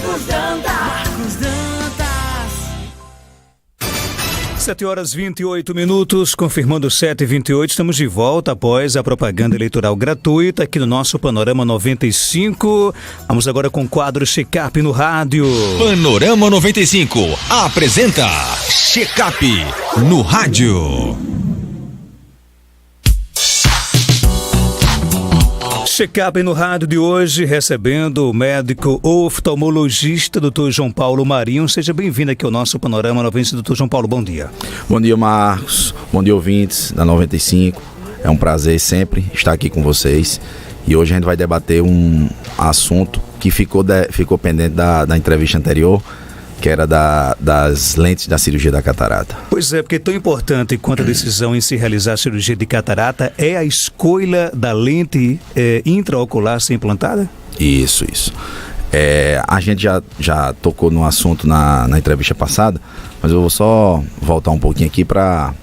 Marcos Dantas. 7h28, confirmando 7h28, estamos de volta após a propaganda eleitoral gratuita aqui no nosso Panorama 95. Vamos agora com o quadro Check-up no rádio. Panorama 95 apresenta Check-up no rádio. Check-up no rádio de hoje, recebendo o médico oftalmologista, Dr. João Paulo Marinho. Seja bem-vindo aqui ao nosso Panorama 95. Dr. João Paulo, bom dia. Bom dia, Marcos. Bom dia, ouvintes da 95. É um prazer sempre estar aqui com vocês. E hoje a gente vai debater um assunto que ficou pendente da entrevista anterior, que era das lentes da cirurgia da catarata. Pois é, porque tão importante quanto a decisão em se realizar a cirurgia de catarata é a escolha da lente intraocular ser implantada? Isso. A gente já tocou no assunto na entrevista passada, mas eu vou só voltar um pouquinho aqui para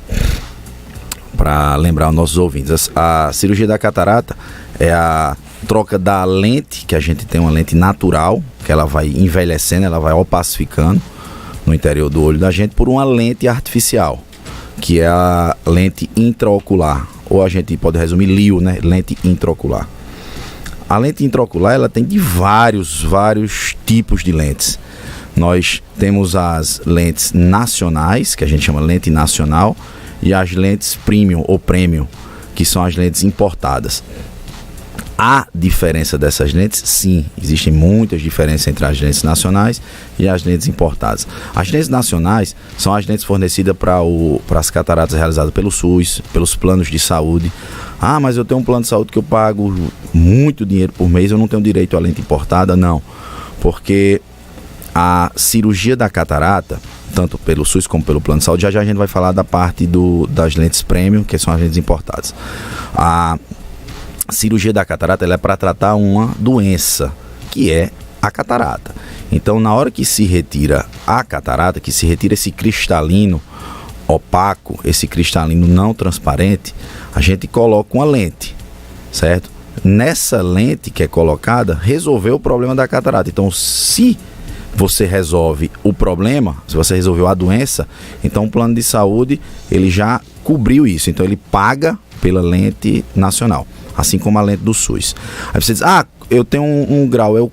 lembrar aos nossos ouvintes. A cirurgia da catarata é a troca da lente, que a gente tem uma lente natural, que ela vai envelhecendo, ela vai opacificando no interior do olho da gente, por uma lente artificial, que é a lente intraocular, ou a gente pode resumir LIO, né? Lente intraocular. A lente intraocular, ela tem de vários tipos de lentes. Nós temos as lentes nacionais, que a gente chama lente nacional, e as lentes premium ou premium, que são as lentes importadas. Há diferença dessas lentes? Sim, existem muitas diferenças entre as lentes nacionais e as lentes importadas. As lentes nacionais são as lentes fornecidas para as cataratas realizadas pelo SUS, pelos planos de saúde. Ah, mas eu tenho um plano de saúde que eu pago muito dinheiro por mês, eu não tenho direito à lente importada? Não, porque a cirurgia da catarata, tanto pelo SUS como pelo plano de saúde, já a gente vai falar da parte das lentes premium, que são as lentes importadas. A cirurgia da catarata, ela é para tratar uma doença, que é a catarata. Então, na hora que se retira a catarata, que se retira esse cristalino opaco, esse cristalino não transparente, a gente coloca uma lente, certo? Nessa lente que é colocada, resolveu o problema da catarata. Então, se você resolve o problema, se você resolveu a doença, então o plano de saúde, ele já cobriu isso. Então, ele paga pela lente nacional, assim como a lente do SUS. Aí você diz, eu tenho um grau, eu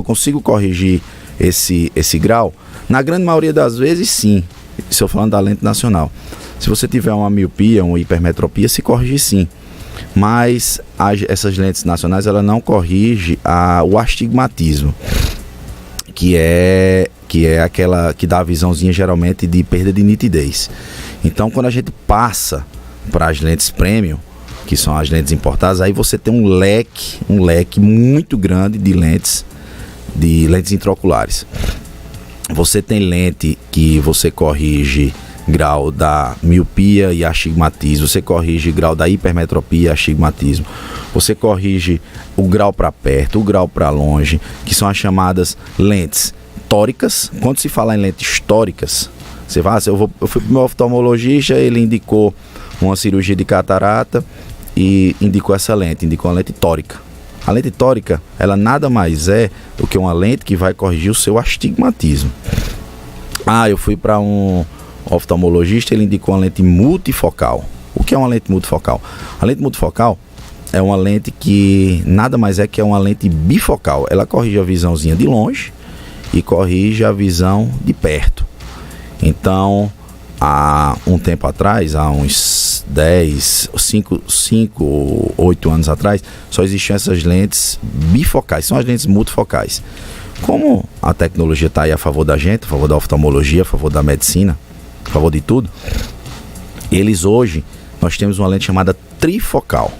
consigo corrigir esse grau? Na grande maioria das vezes, sim. Estou falando da lente nacional. Se você tiver uma miopia, uma hipermetropia, se corrige sim. Mas essas lentes nacionais, ela não corrige o astigmatismo, que é aquela que dá a visãozinha geralmente de perda de nitidez. Então, quando a gente passa para as lentes premium, que são as lentes importadas, aí você tem um leque muito grande de lentes intraoculares. Você tem lente que você corrige grau da miopia e astigmatismo, você corrige grau da hipermetropia e astigmatismo, você corrige o grau para perto, o grau para longe, que são as chamadas lentes tóricas. Quando se fala em lentes tóricas, você vai, eu fui para o meu oftalmologista, ele indicou uma cirurgia de catarata e indicou uma lente tórica. A lente tórica, ela nada mais é do que uma lente que vai corrigir o seu astigmatismo. Eu fui para um oftalmologista, ele indicou uma lente multifocal. O que é uma lente multifocal? A lente multifocal é uma lente que nada mais é que uma lente bifocal. Ela corrige a visãozinha de longe e corrige a visão de perto. Então, há um tempo atrás, há uns 5 ou 8 anos atrás, só existiam essas lentes bifocais, são as lentes multifocais. Como a tecnologia está aí a favor da gente, a favor da oftalmologia, a favor da medicina, a favor de tudo, nós temos uma lente chamada trifocal.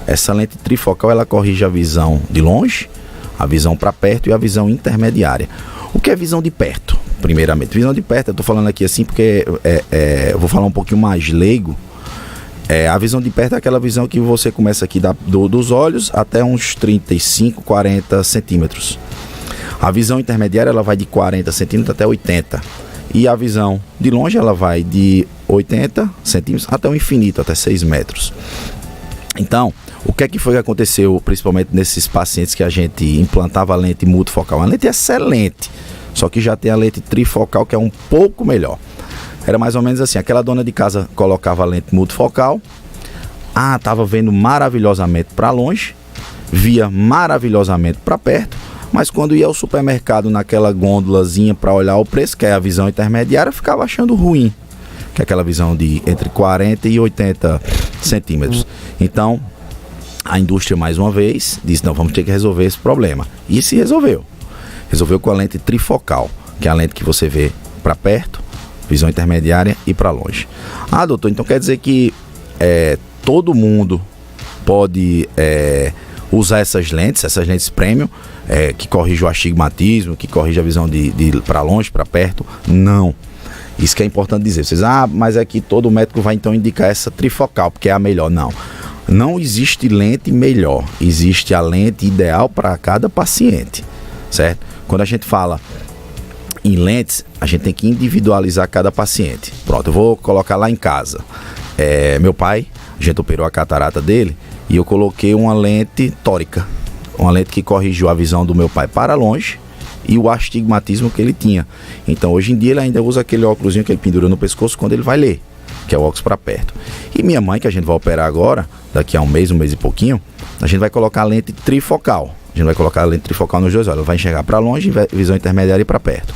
Essa lente trifocal, ela corrige a visão de longe, a visão para perto e a visão intermediária. O que é visão de perto? Primeiramente, visão de perto, eu estou falando aqui assim porque eu vou falar um pouquinho mais leigo. A visão de perto é aquela visão que você começa aqui dos olhos até uns 35, 40 centímetros. A visão intermediária, ela vai de 40 centímetros até 80. E a visão de longe, ela vai de 80 centímetros até o infinito, até 6 metros. Então, O que é que foi que aconteceu, principalmente nesses pacientes que a gente implantava a lente multifocal? Uma lente excelente, só que já tem a lente trifocal, que é um pouco melhor. Era mais ou menos assim, aquela dona de casa colocava a lente multifocal, estava vendo maravilhosamente para longe, via maravilhosamente para perto, mas quando ia ao supermercado naquela gôndolazinha para olhar o preço, que é a visão intermediária, ficava achando ruim, que é aquela visão de entre 40 e 80 centímetros. Então, a indústria, mais uma vez, disse, não, vamos ter que resolver esse problema. E se resolveu. Resolveu com a lente trifocal, que é a lente que você vê para perto, visão intermediária e para longe. Doutor, então quer dizer que todo mundo pode usar essas lentes premium, que corrigem o astigmatismo, que corrigem a visão de para longe, para perto? Não. Isso que é importante dizer. Vocês, mas é que todo médico vai então indicar essa trifocal, porque é a melhor. Não. Não existe lente melhor, existe a lente ideal para cada paciente, certo? Quando a gente fala em lentes, a gente tem que individualizar cada paciente. Pronto, eu vou colocar lá em casa. Meu pai, a gente operou a catarata dele e eu coloquei uma lente tórica, uma lente que corrigiu a visão do meu pai para longe e o astigmatismo que ele tinha. Então hoje em dia ele ainda usa aquele óculosinho que ele pendura no pescoço quando ele vai ler, que é o óculos para perto. E minha mãe, que a gente vai operar agora, daqui a um mês e pouquinho, a gente vai colocar a lente trifocal. A gente vai colocar a lente trifocal nos dois olhos. Ela vai enxergar para longe, visão intermediária e para perto.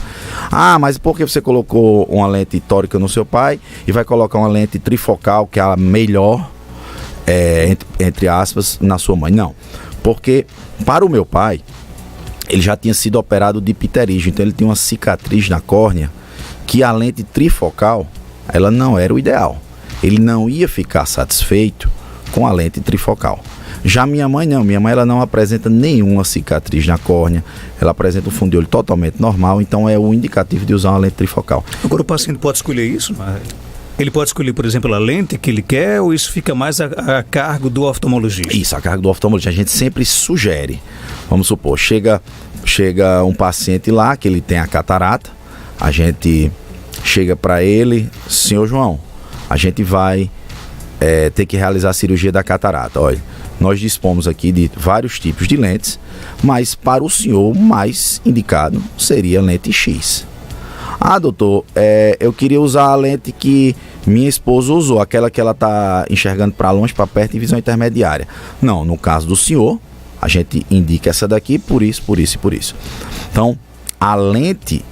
Mas por que você colocou uma lente tórica no seu pai e vai colocar uma lente trifocal, que é a melhor, entre aspas, na sua mãe? Não. Porque para o meu pai, ele já tinha sido operado de pterígio, então ele tinha uma cicatriz na córnea que a lente trifocal, ela não era o ideal. Ele não ia ficar satisfeito com a lente trifocal. Já minha mãe não, ela não apresenta nenhuma cicatriz na córnea, ela apresenta um fundo de olho totalmente normal, então é o indicativo de usar uma lente trifocal. Agora o paciente pode escolher isso? Ele pode escolher, por exemplo, a lente que ele quer, ou isso fica mais a cargo do oftalmologista? Isso, a cargo do oftalmologista. A gente sempre sugere, vamos supor, chega um paciente lá que ele tem a catarata, a gente chega para ele, senhor João, a gente vai ter que realizar a cirurgia da catarata. Olha, nós dispomos aqui de vários tipos de lentes, mas para o senhor o mais indicado seria a lente X. Doutor, eu queria usar a lente que minha esposa usou, aquela que ela está enxergando para longe, para perto em visão intermediária. Não, no caso do senhor, a gente indica essa daqui por isso, por isso e por isso. Então, a lente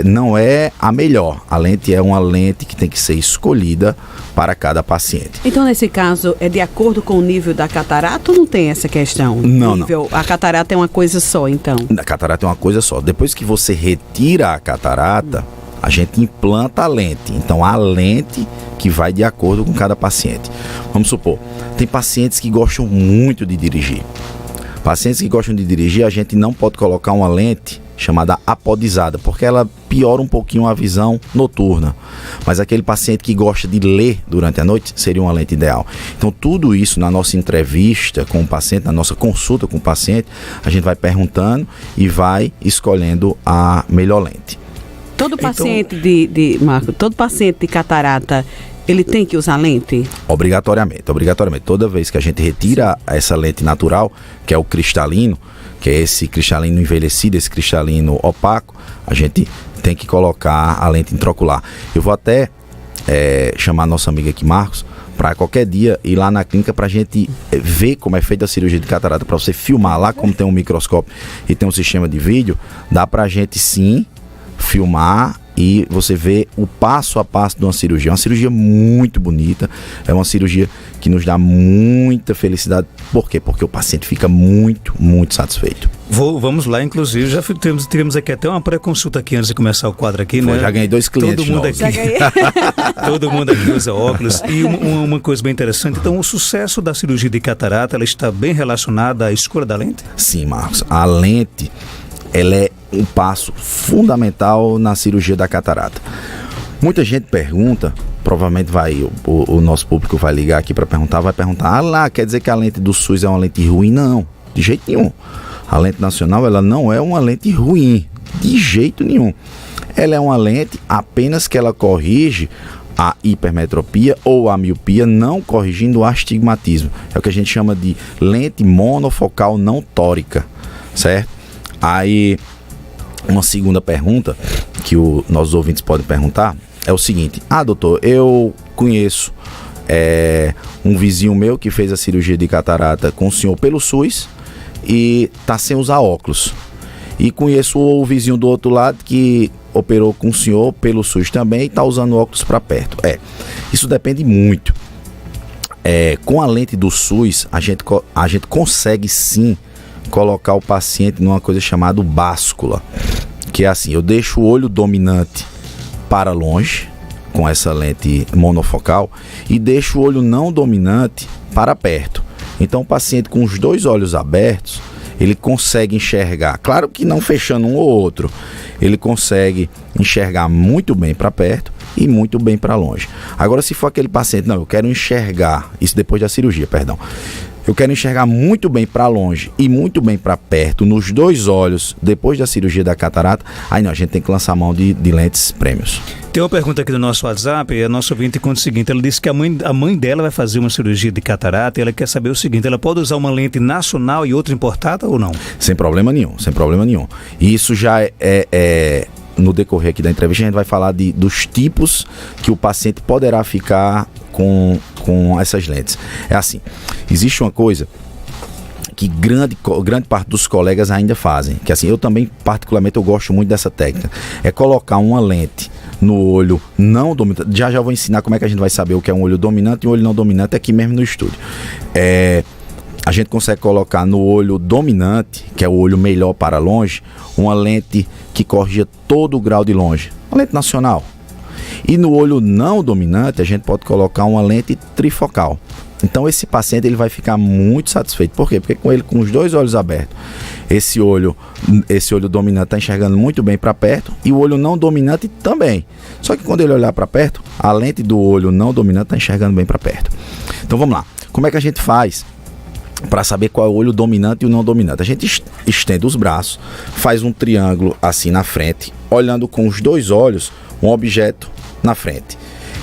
não é a melhor. A lente é uma lente que tem que ser escolhida para cada paciente. Então, nesse caso, é de acordo com o nível da catarata ou não tem essa questão? Não. A catarata é uma coisa só, então? A catarata é uma coisa só. Depois que você retira a catarata, a gente implanta a lente. Então, a lente que vai de acordo com cada paciente. Vamos supor, tem pacientes que gostam muito de dirigir. Pacientes que gostam de dirigir, a gente não pode colocar uma lente chamada apodizada, porque ela piora um pouquinho a visão noturna. Mas aquele paciente que gosta de ler durante a noite, seria uma lente ideal. Então tudo isso na nossa entrevista com o paciente, na nossa consulta com o paciente, a gente vai perguntando e vai escolhendo a melhor lente. Todo paciente Marco, todo paciente de catarata, ele tem que usar lente? Obrigatoriamente. Toda vez que a gente retira essa lente natural, que é o cristalino, que é esse cristalino envelhecido, esse cristalino opaco, a gente tem que colocar a lente intraocular. Eu vou até chamar nosso amigo aqui, Marcos, para qualquer dia ir lá na clínica para a gente ver como é feita a cirurgia de catarata, para você filmar lá, como tem um microscópio e tem um sistema de vídeo, dá para a gente sim filmar e você vê o passo a passo de uma cirurgia. É uma cirurgia muito bonita, é uma cirurgia que nos dá muita felicidade. Por quê? Porque o paciente fica muito, muito satisfeito. Vamos lá, inclusive, já tivemos aqui até uma pré-consulta aqui antes de começar o quadro aqui, né? Já ganhei 2 clientes novos. Todo mundo aqui usa óculos. E uma coisa bem interessante, então o sucesso da cirurgia de catarata, ela está bem relacionada à escolha da lente? Sim, Marcos. A lente, ela é um passo fundamental na cirurgia da catarata. Muita gente pergunta, provavelmente o nosso público vai ligar aqui para perguntar, quer dizer que a lente do SUS é uma lente ruim? Não, de jeito nenhum. A lente nacional, ela não é uma lente ruim, de jeito nenhum. Ela é uma lente apenas que ela corrige a hipermetropia ou a miopia, não corrigindo o astigmatismo. É o que a gente chama de lente monofocal não tórica, certo? Aí, uma segunda pergunta que os nossos ouvintes podem perguntar é o seguinte: doutor, eu conheço um vizinho meu que fez a cirurgia de catarata com o senhor pelo SUS e tá sem usar óculos. E conheço o vizinho do outro lado que operou com o senhor pelo SUS também e está usando óculos para perto. Isso depende muito. Com a lente do SUS, a gente consegue sim colocar o paciente numa coisa chamada báscula, que é assim: eu deixo o olho dominante para longe com essa lente monofocal e deixo o olho não dominante para perto. Então o paciente com os dois olhos abertos, ele consegue enxergar, claro que não fechando um ou outro, ele consegue enxergar muito bem para perto e muito bem para longe. Agora, se for aquele paciente, não, eu quero enxergar, isso depois da cirurgia, perdão, eu quero enxergar muito bem para longe e muito bem para perto, nos dois olhos, depois da cirurgia da catarata, aí não, a gente tem que lançar mão de lentes prêmios. Tem uma pergunta aqui do nosso WhatsApp, e a nossa ouvinte conta o seguinte: ela disse que a mãe dela vai fazer uma cirurgia de catarata e ela quer saber o seguinte: ela pode usar uma lente nacional e outra importada ou não? Sem problema nenhum. E isso já no decorrer aqui da entrevista, a gente vai falar dos tipos que o paciente poderá ficar com essas lentes. É assim, existe uma coisa que grande parte dos colegas ainda fazem, que assim, eu também particularmente eu gosto muito dessa técnica, é colocar uma lente no olho não dominante. Já vou ensinar como é que a gente vai saber o que é um olho dominante e um olho não dominante aqui mesmo no estúdio. A gente consegue colocar no olho dominante, que é o olho melhor para longe, uma lente que corrija todo o grau de longe, uma lente nacional. E no olho não dominante, a gente pode colocar uma lente trifocal. Então esse paciente ele vai ficar muito satisfeito. Por quê? Porque com ele com os dois olhos abertos, esse olho dominante está enxergando muito bem para perto e o olho não dominante também. Só que quando ele olhar para perto, a lente do olho não dominante está enxergando bem para perto. Então vamos lá. Como é que a gente faz para saber qual é o olho dominante e o não dominante? A gente estende os braços, faz um triângulo assim na frente, olhando com os dois olhos um objeto na frente.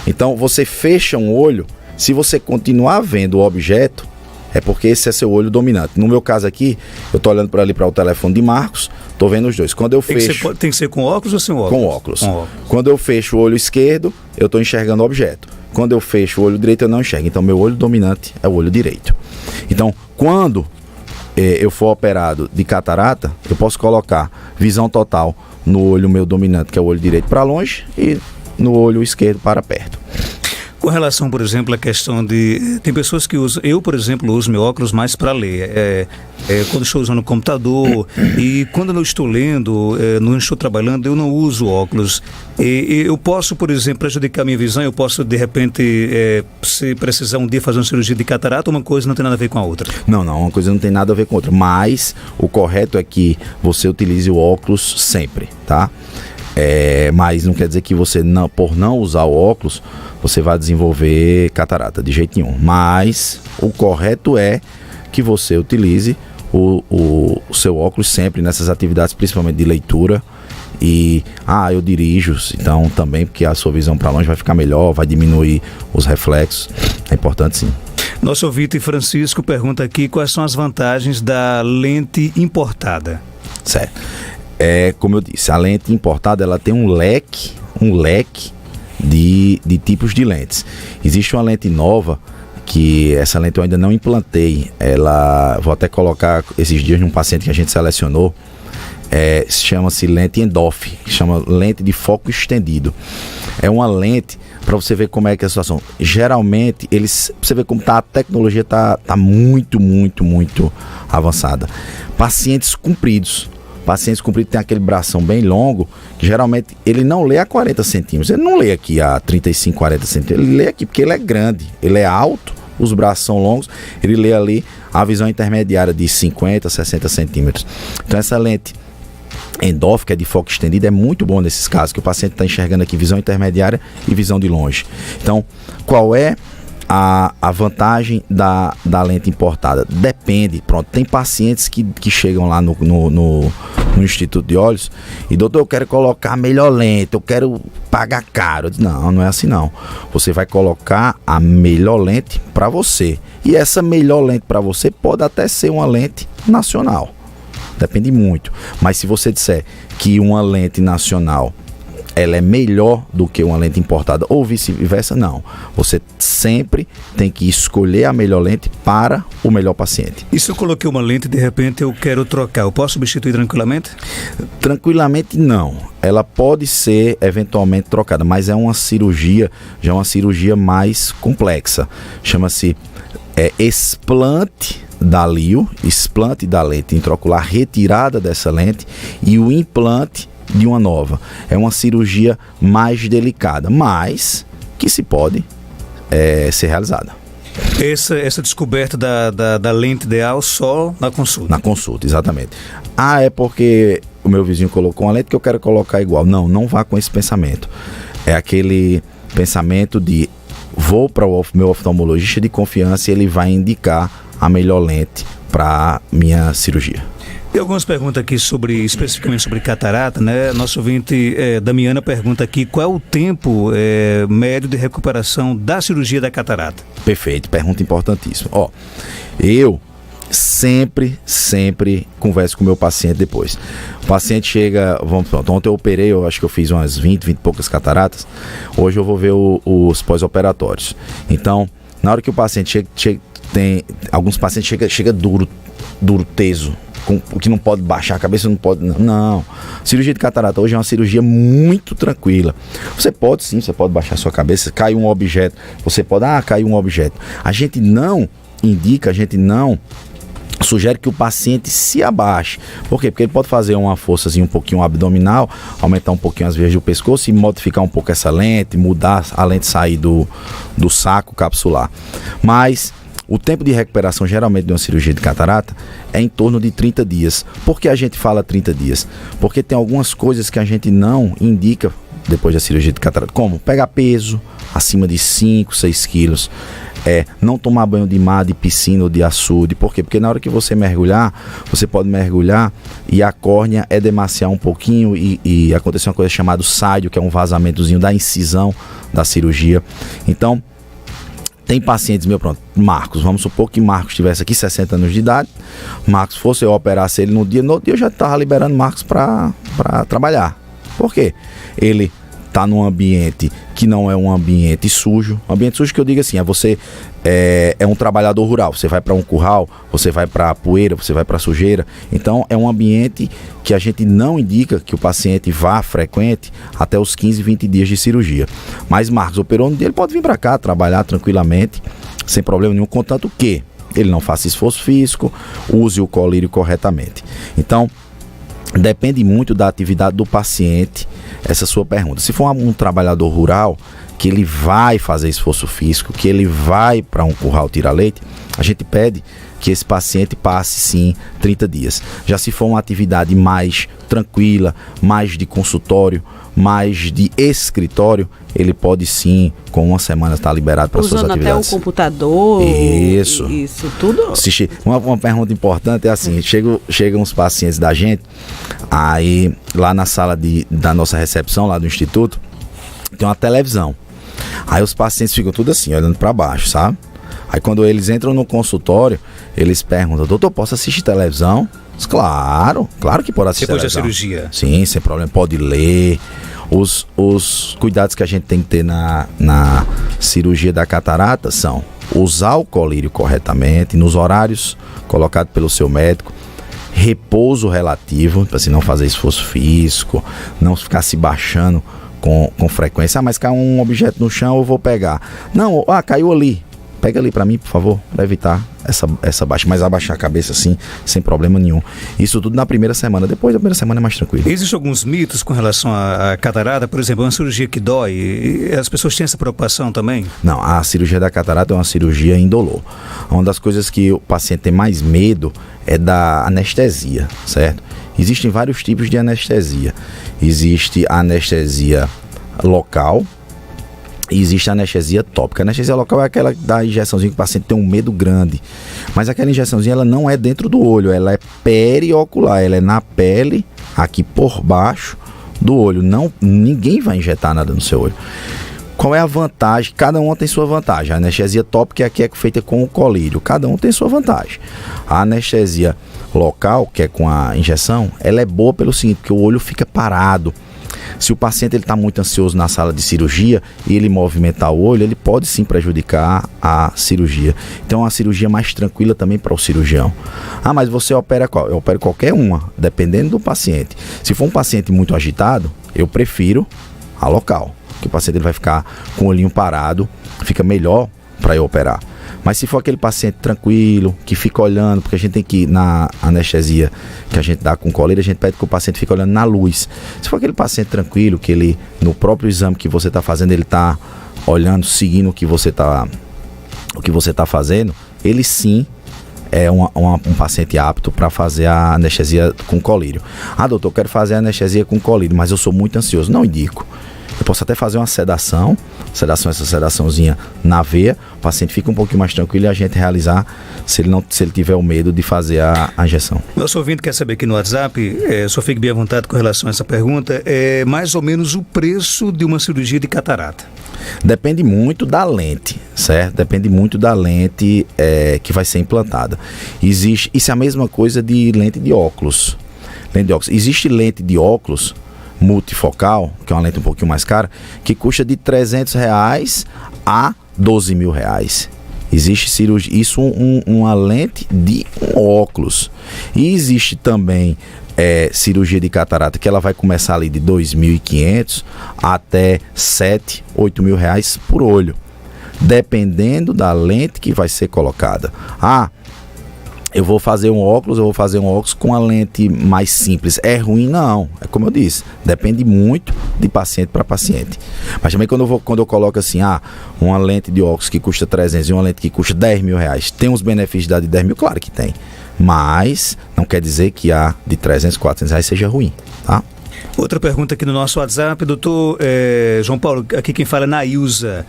Então você fecha um olho. Se você continuar vendo o objeto, é porque esse é seu olho dominante. No meu caso aqui, eu estou olhando para ali para o telefone de Marcos, estou vendo os dois. Quando eu fecho... Tem que ser com óculos ou sem óculos? Com óculos. Quando eu fecho o olho esquerdo, eu estou enxergando o objeto. Quando eu fecho o olho direito, eu não enxergo. Então, meu olho dominante é o olho direito. Então, quando eu for operado de catarata, eu posso colocar visão total no olho meu dominante, que é o olho direito, para longe, e no olho esquerdo para perto. Com relação, por exemplo, à questão de... Tem pessoas que usam... Eu, por exemplo, uso meu óculos mais para ler. Quando estou usando o computador e quando eu não estou lendo, não estou trabalhando, eu não uso óculos. Eu posso, por exemplo, prejudicar a minha visão, eu posso, de repente, se precisar um dia fazer uma cirurgia de catarata, uma coisa não tem nada a ver com a outra. Não, uma coisa não tem nada a ver com a outra. Mas o correto é que você utilize o óculos sempre, tá? Mas não quer dizer que você, por não usar o óculos, você vai desenvolver catarata, de jeito nenhum. Mas o correto é que você utilize o seu óculos sempre nessas atividades, principalmente de leitura. E, eu dirijo, então também, porque a sua visão para longe vai ficar melhor, vai diminuir os reflexos. É importante sim. Nosso ouvinte Francisco pergunta aqui quais são as vantagens da lente importada. Certo. Como eu disse, a lente importada ela tem um leque de tipos de lentes. Existe uma lente nova, que essa lente eu ainda não implantei. Vou até colocar esses dias num paciente que a gente selecionou. Chama-se lente ENDOF, chama lente de foco estendido. É uma lente para você ver como é que é a situação. Geralmente, você vê como a tecnologia tá muito avançada. Pacientes compridos têm aquele bração bem longo, que geralmente ele não lê a 40 centímetros, ele não lê aqui a 35, 40 centímetros, ele lê aqui porque ele é grande, ele é alto, os braços são longos, ele lê ali a visão intermediária de 50, 60 centímetros. Então essa lente ENDOF, que é de foco estendido, é muito bom nesses casos, que o paciente está enxergando aqui visão intermediária e visão de longe. Então, qual é a vantagem da lente importada? Depende, tem pacientes que chegam lá no no Instituto de Olhos e, doutor, eu quero colocar a melhor lente, eu quero pagar caro. Eu disse, não é assim não. Você vai colocar a melhor lente para você. E essa melhor lente para você pode até ser uma lente nacional. Depende muito. Mas se você disser que uma lente nacional ela é melhor do que uma lente importada ou vice-versa, não. Você sempre tem que escolher a melhor lente para o melhor paciente. E se eu coloquei uma lente e de repente eu quero trocar, eu posso substituir tranquilamente? Tranquilamente não. Ela pode ser eventualmente trocada, mas é uma cirurgia, já é uma cirurgia mais complexa. Chama-se explante da LIO, explante da lente intraocular, retirada dessa lente e o implante de uma nova. É uma cirurgia mais delicada, mas que se pode ser realizada. Essa descoberta da lente ideal só na consulta? Na consulta, exatamente. É porque o meu vizinho colocou uma lente que eu quero colocar igual. Não vá com esse pensamento. É aquele pensamento de vou para o meu oftalmologista de confiança e ele vai indicar a melhor lente para minha cirurgia. Tem algumas perguntas aqui especificamente sobre catarata, né? Nosso ouvinte Damiana pergunta aqui qual é o tempo médio de recuperação da cirurgia da catarata. Perfeito, pergunta importantíssima. Eu sempre converso com o meu paciente depois. O paciente chega, ontem eu operei, eu acho que eu fiz umas 20 e poucas cataratas. Hoje eu vou ver os pós-operatórios. Então, na hora que o paciente chega, tem alguns pacientes chega duro, teso. O que não pode baixar a cabeça, não pode. Não. Cirurgia de catarata hoje é uma cirurgia muito tranquila. Você pode baixar a sua cabeça, cai um objeto. Você pode, caiu um objeto. A gente não sugere que o paciente se abaixe. Por quê? Porque ele pode fazer uma forçazinha um pouquinho abdominal, aumentar um pouquinho as veias do pescoço e modificar um pouco essa lente, mudar a lente, sair do saco capsular. Mas o tempo de recuperação, geralmente, de uma cirurgia de catarata é em torno de 30 dias. Por que a gente fala 30 dias? Porque tem algumas coisas que a gente não indica depois da cirurgia de catarata, como pegar peso acima de 5, 6 quilos, não tomar banho de mar, de piscina ou de açude. Por quê? Porque na hora que você mergulhar, você pode mergulhar e a córnea edemaciar um pouquinho e acontecer uma coisa chamada sádio, que é um vazamentozinho da incisão da cirurgia. Então, tem pacientes Marcos, vamos supor que Marcos tivesse aqui 60 anos de idade, Marcos fosse, eu operasse ele no dia eu já estava liberando Marcos para trabalhar. Por quê? Ele está num ambiente que não é um ambiente sujo. Ambiente sujo que eu digo assim, você é um trabalhador rural, você vai para um curral, você vai para a poeira, você vai para a sujeira. Então é um ambiente que a gente não indica que o paciente vá frequente até os 15, 20 dias de cirurgia. Mas Marcos operou no dia, ele pode vir para cá trabalhar tranquilamente, sem problema nenhum, contanto que ele não faça esforço físico, use o colírio corretamente. Então, depende muito da atividade do paciente, essa sua pergunta. Se for um trabalhador rural, que ele vai fazer esforço físico, que ele vai para um curral tirar leite, a gente pede que esse paciente passe sim 30 dias. Já se for uma atividade mais tranquila, mais de consultório, mais de escritório, ele pode sim, com uma semana, estar liberado para suas atividades. Usando até o computador. Isso tudo. Uma pergunta importante é assim, chegam os pacientes da gente, aí lá na sala da nossa recepção, lá do instituto, tem uma televisão. Aí os pacientes ficam tudo assim, olhando para baixo, sabe? Aí quando eles entram no consultório, eles perguntam, doutor, posso assistir televisão? Claro que pode assistir depois televisão. Da cirurgia? Sim, sem problema, pode ler. Os cuidados que a gente tem que ter na cirurgia da catarata são usar o colírio corretamente, nos horários colocados pelo seu médico, repouso relativo, para assim, não fazer esforço físico, não ficar se baixando com frequência. Mas caiu um objeto no chão, eu vou pegar. Não, caiu ali. Pega ali para mim, por favor, para evitar essa baixa, mas abaixar a cabeça assim, sem problema nenhum. Isso tudo na primeira semana, depois da primeira semana é mais tranquilo. Existem alguns mitos com relação à catarata, por exemplo, uma cirurgia que dói, e as pessoas têm essa preocupação também? Não, a cirurgia da catarata é uma cirurgia indolor. Uma das coisas que o paciente tem mais medo é da anestesia, certo? Existem vários tipos de anestesia. Existe a anestesia local, e existe a anestesia tópica. A anestesia local é aquela da injeçãozinha que o paciente tem um medo grande. Mas aquela injeçãozinha, ela não é dentro do olho, ela é periocular, ela é na pele aqui por baixo do olho. Ninguém vai injetar nada no seu olho. Qual é a vantagem? Cada uma tem sua vantagem. A anestesia tópica aqui é feita com o colírio. Cada um tem sua vantagem. A anestesia local, que é com a injeção, ela é boa pelo seguinte, porque o olho fica parado. Se o paciente está muito ansioso na sala de cirurgia e ele movimentar o olho, ele pode sim prejudicar a cirurgia. Então é uma cirurgia mais tranquila também para o cirurgião. Ah, mas você opera qual? Eu opero qualquer uma, dependendo do paciente. Se for um paciente muito agitado, eu prefiro a local, porque o paciente ele vai ficar com o olhinho parado, fica melhor para eu operar. Mas se for aquele paciente tranquilo, que fica olhando, porque a gente tem que, na anestesia que a gente dá com coleira, a gente pede que o paciente fique olhando na luz. Se for aquele paciente tranquilo, que ele, no próprio exame que você está fazendo, ele está olhando, seguindo o que você está fazendo, ele sim é um paciente apto para fazer a anestesia com colírio. Ah, doutor, eu quero fazer a anestesia com colírio, mas eu sou muito ansioso. Não indico. Eu posso até fazer uma sedação, essa sedaçãozinha na veia, o paciente fica um pouquinho mais tranquilo e a gente realizar, se ele tiver o medo de fazer a injeção. Nosso ouvinte quer saber aqui no WhatsApp, só fique bem à vontade com relação a essa pergunta, é mais ou menos o preço de uma cirurgia de catarata? Depende muito da lente, certo? Depende muito da lente que vai ser implantada. Isso é a mesma coisa de lente de óculos. Existe lente de óculos multifocal, que é uma lente um pouquinho mais cara, que custa de R$300 a R$12.000. Existe cirurgia, isso uma lente de um óculos. E existe também cirurgia de catarata, que ela vai começar ali de R$2.500 até R$7.000, R$8.000 por olho, dependendo da lente que vai ser colocada. Eu vou fazer um óculos com a lente mais simples. É ruim? Não. É como eu disse, depende muito de paciente para paciente. Mas também quando eu coloco assim, uma lente de óculos que custa 300 e uma lente que custa R$10.000, tem os benefícios da de 10.000? Claro que tem. Mas não quer dizer que a de 300, 400 reais seja ruim, tá? Outra pergunta aqui no nosso WhatsApp, doutor João Paulo, aqui quem fala é Nailza.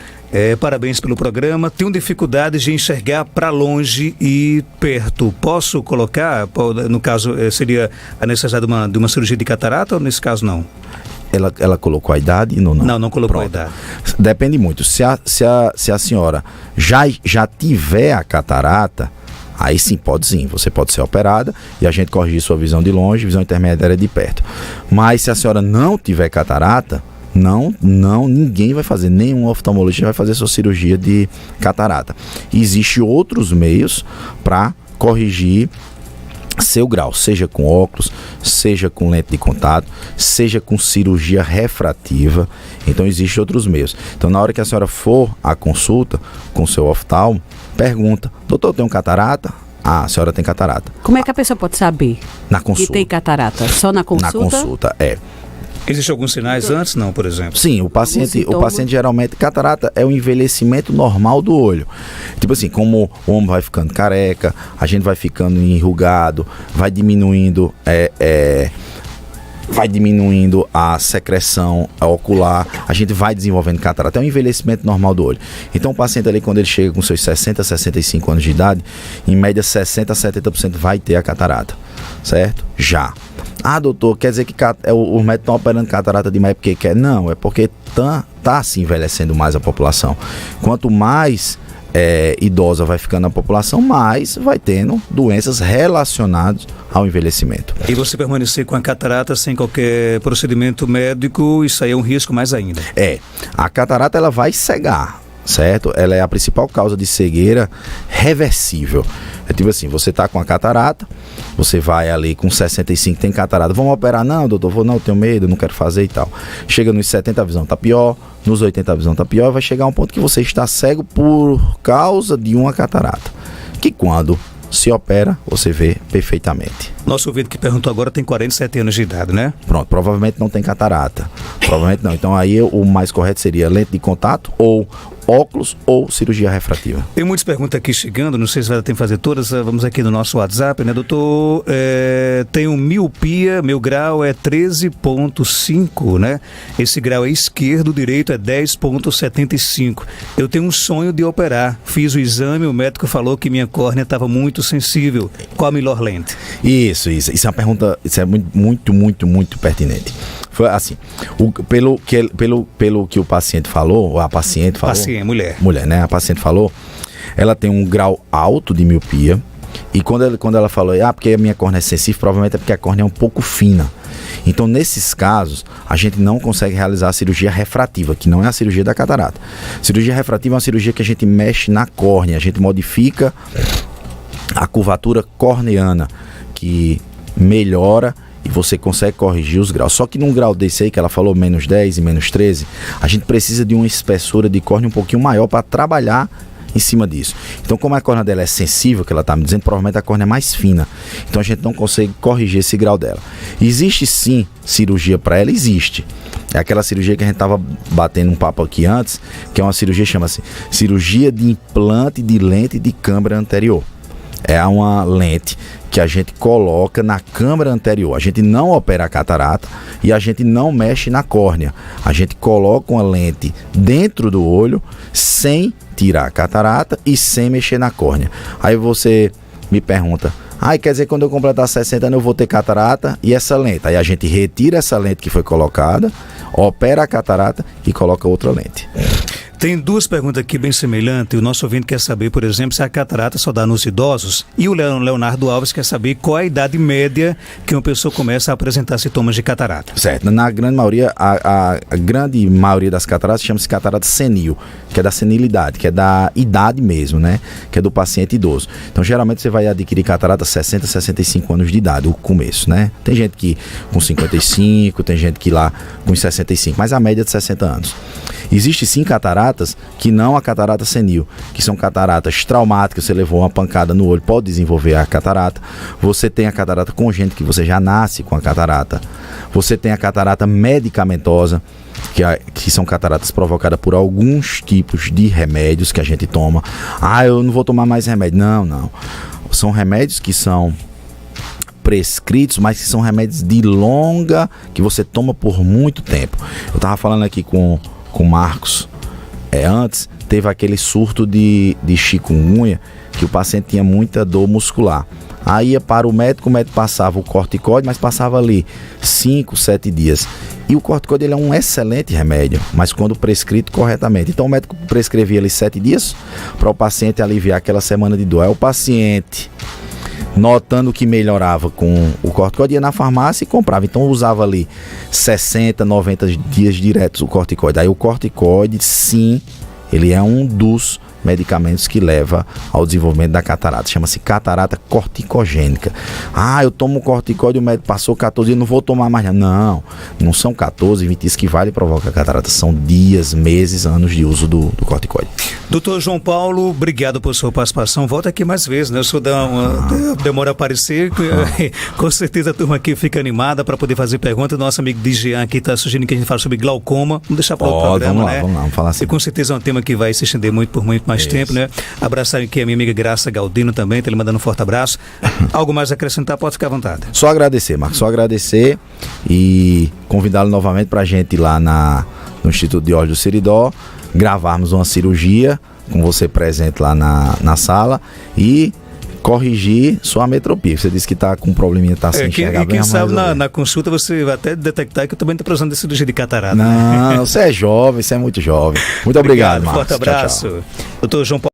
Parabéns pelo programa. Tenho dificuldades de enxergar para longe e perto. Posso colocar, no caso, seria a necessidade de uma cirurgia de catarata ou nesse caso não? Ela colocou a idade? Não colocou a idade. Depende muito. Se a senhora já tiver a catarata, aí sim, você pode ser operada e a gente corrigir sua visão de longe, visão intermediária de perto. Mas se a senhora não tiver catarata, ninguém vai fazer, nenhum oftalmologista vai fazer sua cirurgia de catarata. Existem outros meios para corrigir seu grau, seja com óculos, seja com lente de contato, seja com cirurgia refrativa. Então existem outros meios. Então na hora que a senhora for à consulta com o seu oftalmo, pergunta: doutor, eu tenho catarata? A senhora tem catarata. Como é que a pessoa pode saber na consulta que tem catarata? Só na consulta? Na consulta, Existem alguns sinais antes, não, por exemplo? Sim, o paciente geralmente, catarata é o envelhecimento normal do olho. Tipo assim, como o homem vai ficando careca, a gente vai ficando enrugado, vai diminuindo a secreção ocular, a gente vai desenvolvendo catarata, é um envelhecimento normal do olho. Então o paciente ali, quando ele chega com seus 60, 65 anos de idade, em média 60 a 70% vai ter a catarata, certo? Já. Doutor, quer dizer que os médicos estão operando catarata demais porque quer? Não, é porque tá se envelhecendo mais a população. Quanto mais idosa vai ficando a população, mais vai tendo doenças relacionadas ao envelhecimento. E você permanecer com a catarata sem qualquer procedimento médico, isso aí é um risco mais ainda. A catarata ela vai cegar, certo? Ela é a principal causa de cegueira reversível. É tipo assim, você tá com a catarata, você vai ali com 65, tem catarata, vamos operar? Não, doutor, eu tenho medo, não quero fazer e tal. Chega nos 70 a visão tá pior, nos 80 a visão tá pior, vai chegar um ponto que você está cego por causa de uma catarata, que quando se opera, você vê perfeitamente. Nosso ouvinte que perguntou agora tem 47 anos de idade, né? Pronto, provavelmente não tem catarata. Provavelmente não. Então aí o mais correto seria lente de contato ou óculos ou cirurgia refrativa. Tem muitas perguntas aqui chegando, não sei se vai ter que fazer todas, vamos aqui no nosso WhatsApp, né, doutor? Tenho miopia, meu grau é 13,5, né? Esse grau é esquerdo, o direito é 10,75. Eu tenho um sonho de operar, fiz o exame, o médico falou que minha córnea estava muito sensível. Qual a melhor lente? Isso é uma pergunta, isso é muito pertinente. Foi assim, pelo que o paciente falou, ou a paciente falou... Paciente, mulher. Mulher, né? A paciente falou, ela tem um grau alto de miopia, e quando ela falou, porque a minha córnea é sensível, provavelmente é porque a córnea é um pouco fina. Então, nesses casos, a gente não consegue realizar a cirurgia refrativa, que não é a cirurgia da catarata. Cirurgia refrativa é uma cirurgia que a gente mexe na córnea, a gente modifica a curvatura corneana, que melhora e você consegue corrigir os graus. Só que num grau desse aí, que ela falou, menos 10 e menos 13, a gente precisa de uma espessura de córnea um pouquinho maior para trabalhar em cima disso. Então, como a córnea dela é sensível, que ela está me dizendo, provavelmente a córnea é mais fina. Então, a gente não consegue corrigir esse grau dela. Existe sim cirurgia para ela? Existe. É aquela cirurgia que a gente estava batendo um papo aqui antes, que é uma cirurgia, chama-se cirurgia de implante de lente de câmara anterior. É uma lente que a gente coloca na câmara anterior. A gente não opera a catarata e a gente não mexe na córnea. A gente coloca uma lente dentro do olho sem tirar a catarata e sem mexer na córnea. Aí você me pergunta, quer dizer que quando eu completar 60 anos eu vou ter catarata e essa lente? Aí a gente retira essa lente que foi colocada, opera a catarata e coloca outra lente. Tem duas perguntas aqui bem semelhantes. O nosso ouvinte quer saber, por exemplo, se a catarata só dá nos idosos. E o Leonardo Alves quer saber qual é a idade média que uma pessoa começa a apresentar sintomas de catarata. Certo. Na grande maioria, a grande maioria das cataratas chama-se catarata senil, que é da senilidade, que é da idade mesmo, né? Que é do paciente idoso. Então, geralmente, você vai adquirir catarata 60, 65 anos de idade, o começo, né? Tem gente que com 55, tem gente que lá com 65, mas a média é de 60 anos. Existe sim cataratas que não a catarata senil, que são cataratas traumáticas, você levou uma pancada no olho, pode desenvolver a catarata. Você tem a catarata congênita, que você já nasce com a catarata. Você tem a catarata medicamentosa, que são cataratas provocadas por alguns tipos de remédios que a gente toma. Eu não vou tomar mais remédio. Não. São remédios que são prescritos, mas que são remédios de longa, que você toma por muito tempo. Eu estava falando aqui com o Marcos, antes teve aquele surto de chikungunya, que o paciente tinha muita dor muscular. Aí ia para o médico passava o corticoide, mas passava ali 5, 7 dias. E o corticoide ele é um excelente remédio, mas quando prescrito corretamente. Então o médico prescrevia ali 7 dias para o paciente aliviar aquela semana de dor. Aí o paciente, notando que melhorava com o corticoide, ia na farmácia e comprava. Então usava ali 60, 90 dias diretos o corticoide. Aí o corticoide, sim, ele é um dos medicamentos que leva ao desenvolvimento da catarata. Chama-se catarata corticogênica. Eu tomo corticoide, o médico passou 14 dias, não vou tomar mais. Não são 14, 20 dias que vale provocar catarata. São dias, meses, anos de uso do corticoide. Doutor João Paulo, obrigado por sua participação. Volta aqui mais vezes, né? O senhor demora a aparecer. Com certeza a turma aqui fica animada para poder fazer perguntas. Nosso amigo Dijean aqui está sugerindo que a gente fale sobre glaucoma. Vamos deixar para o programa, né? Vamos lá, falar assim. E com certeza é um tema que vai se estender por muito mais tempo, né? Abraçar aqui a minha amiga Graça Galdino também, tá lhe mandando um forte abraço. Algo mais a acrescentar, pode ficar à vontade. Só agradecer, Marcos, e convidá-lo novamente para a gente ir lá no Instituto de Olhos do Seridó, gravarmos uma cirurgia com você presente lá na sala e corrigir sua ametropia. Você disse que está com um probleminha, está sem enxergar bem. E quem sabe na consulta você vai até detectar que eu também estou precisando de cirurgia de catarata. Não, você é jovem, você é muito jovem. Muito obrigado, Marcos. Forte abraço. Tchau. Doutor João Paulo.